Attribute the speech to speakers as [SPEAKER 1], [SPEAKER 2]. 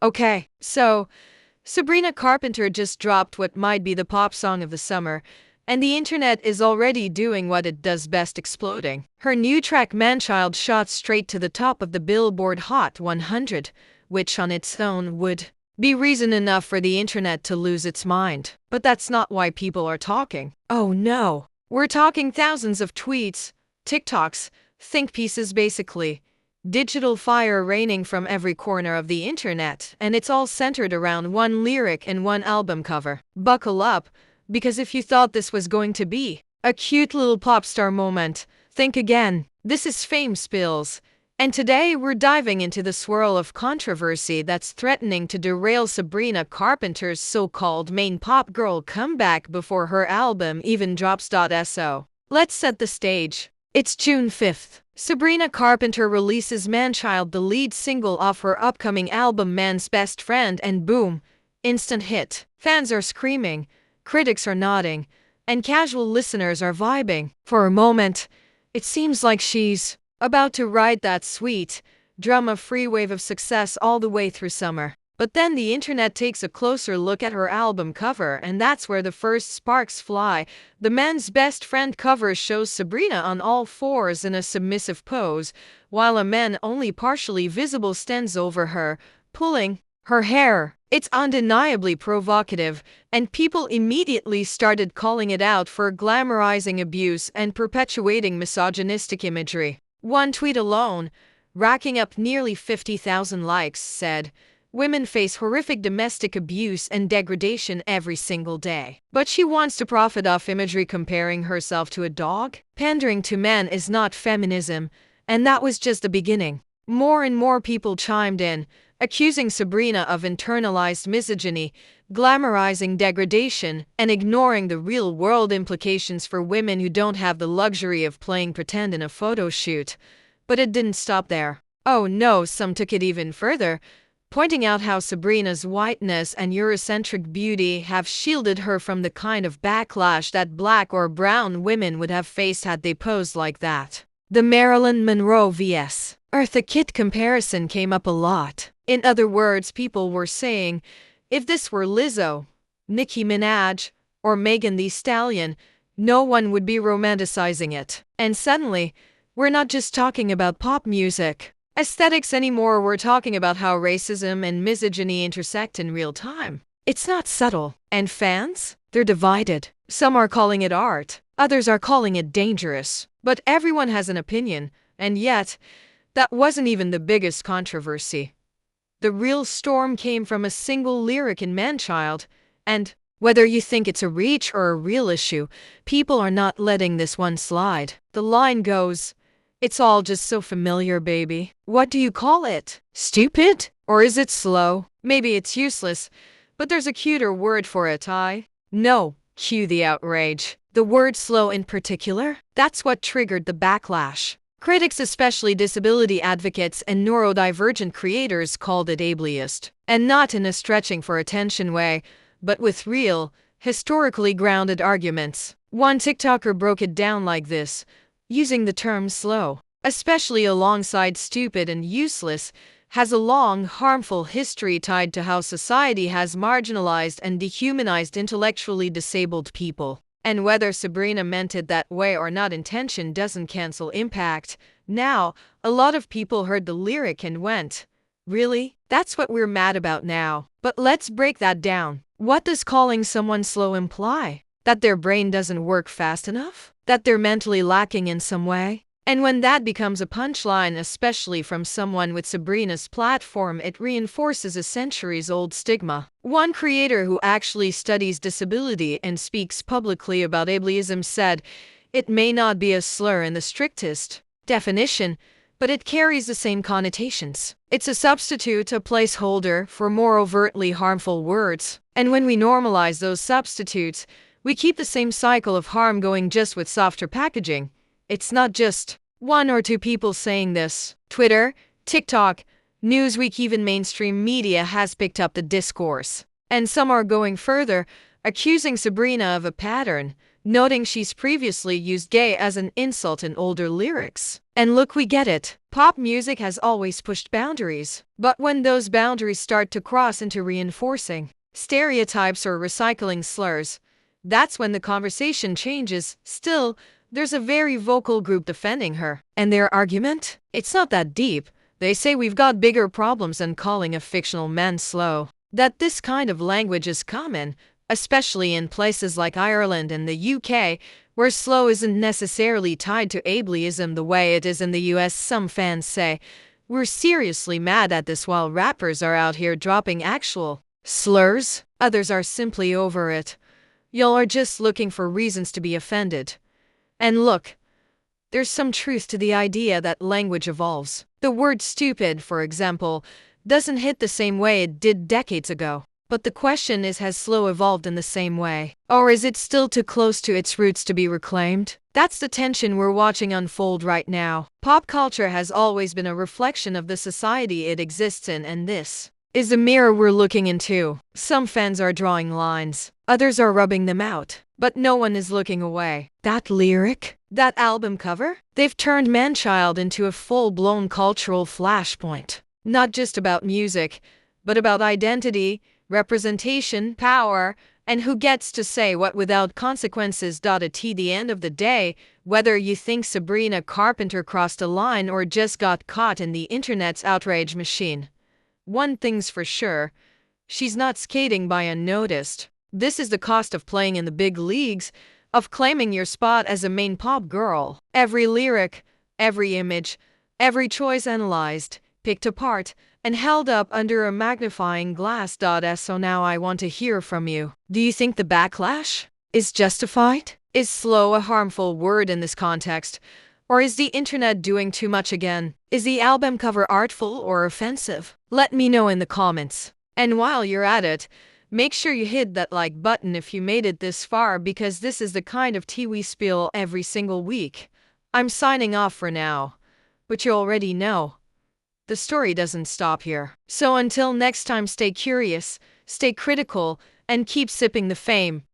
[SPEAKER 1] Okay, so Sabrina Carpenter just dropped what might be the pop song of the summer, and the internet is already doing what it does best, exploding. Her new track Manchild shot straight to the top of the Billboard Hot 100, which on its own would be reason enough for the internet to lose its mind. But that's not why people are talking. Oh no. We're talking thousands of tweets, TikToks, think pieces basically. Digital fire raining from every corner of the internet, and it's all centered around one lyric and one album cover. Buckle up, because if you thought this was going to be a cute little pop star moment, think again. This is Fame Spills, and today we're diving into the swirl of controversy that's threatening to derail Sabrina Carpenter's so-called main pop girl comeback before her album even drops. So, let's set the stage. It's June 5th. Sabrina Carpenter releases Manchild, the lead single off her upcoming album Man's Best Friend, and boom, instant hit. Fans are screaming, critics are nodding, and casual listeners are vibing. For a moment, it seems like she's about to ride that sweet, drama-free wave of success all the way through summer. But then the internet takes a closer look at her album cover, and that's where the first sparks fly. The Man's Best Friend cover shows Sabrina on all fours in a submissive pose, while a man only partially visible stands over her, pulling her hair. It's undeniably provocative, and people immediately started calling it out for glamorizing abuse and perpetuating misogynistic imagery. One tweet alone, racking up nearly 50,000 likes, said, "Women face horrific domestic abuse and degradation every single day. But she wants to profit off imagery comparing herself to a dog? Pandering to men is not feminism, and that was just the beginning." More and more people chimed in, accusing Sabrina of internalized misogyny, glamorizing degradation, and ignoring the real-world implications for women who don't have the luxury of playing pretend in a photo shoot. But it didn't stop there. Oh no, some took it even further, pointing out how Sabrina's whiteness and Eurocentric beauty have shielded her from the kind of backlash that black or brown women would have faced had they posed like that. The Marilyn Monroe vs. Eartha Kitt comparison came up a lot. In other words, people were saying, if this were Lizzo, Nicki Minaj, or Megan Thee Stallion, no one would be romanticizing it. And suddenly, we're not just talking about pop music aesthetics anymore, we're talking about how racism and misogyny intersect in real time. It's not subtle. And fans? They're divided. Some are calling it art, others are calling it dangerous. But everyone has an opinion, and yet, that wasn't even the biggest controversy. The real storm came from a single lyric in Manchild, and whether you think it's a reach or a real issue, people are not letting this one slide. The line goes, "It's all just so familiar, baby. What do you call it? Stupid? Or is it slow? Maybe it's useless, but there's a cuter word for it, No." Cue the outrage. The word slow in particular? That's what triggered the backlash. Critics, especially disability advocates and neurodivergent creators, called it ableist. And not in a stretching for attention way, but with real, historically grounded arguments. One TikToker broke it down like this, using the term slow, especially alongside stupid and useless, has a long, harmful history tied to how society has marginalized and dehumanized intellectually disabled people. And whether Sabrina meant it that way or not, intention doesn't cancel impact. Now, a lot of people heard the lyric and went, "Really? That's what we're mad about now?" But let's break that down. What does calling someone slow imply? That their brain doesn't work fast enough? That they're mentally lacking in some way? And when that becomes a punchline, especially from someone with Sabrina's platform, it reinforces a centuries-old stigma. One creator who actually studies disability and speaks publicly about ableism said, "It may not be a slur in the strictest definition, but it carries the same connotations. It's a substitute, a placeholder for more overtly harmful words. And when we normalize those substitutes, we keep the same cycle of harm going, just with softer packaging." It's not just one or two people saying this. Twitter, TikTok, Newsweek, even mainstream media has picked up the discourse. And some are going further, accusing Sabrina of a pattern, noting she's previously used gay as an insult in older lyrics. And look, we get it. Pop music has always pushed boundaries. But when those boundaries start to cross into reinforcing stereotypes or recycling slurs, that's when the conversation changes. Still, there's a very vocal group defending her. And their argument? It's not that deep. They say we've got bigger problems than calling a fictional man slow. That this kind of language is common, especially in places like Ireland and the UK, where slow isn't necessarily tied to ableism the way it is in the US. Some fans say, we're seriously mad at this while rappers are out here dropping actual slurs. Others are simply over it. Y'all are just looking for reasons to be offended. And look, there's some truth to the idea that language evolves. The word stupid, for example, doesn't hit the same way it did decades ago. But the question is, has slow evolved in the same way? Or is it still too close to its roots to be reclaimed? That's the tension we're watching unfold right now. Pop culture has always been a reflection of the society it exists in, and this is a mirror we're looking into. Some fans are drawing lines, others are rubbing them out, but no one is looking away. That lyric? That album cover? They've turned man-child into a full-blown cultural flashpoint. Not just about music, but about identity, representation, power, and who gets to say what without consequences. At the end of the day, whether you think Sabrina Carpenter crossed a line or just got caught in the internet's outrage machine, one thing's for sure, she's not skating by unnoticed. This is the cost of playing in the big leagues, of claiming your spot as a main pop girl. Every lyric, every image, every choice analyzed, picked apart, and held up under a magnifying glass. So now I want to hear from you. Do you think the backlash is justified? Is slow a harmful word in this context? Or is the internet doing too much again? Is the album cover artful or offensive? Let me know in the comments. And while you're at it, make sure you hit that like button if you made it this far, because this is the kind of tea we spill every single week. I'm signing off for now, but you already know, the story doesn't stop here. So until next time, stay curious, stay critical, and keep sipping the fame.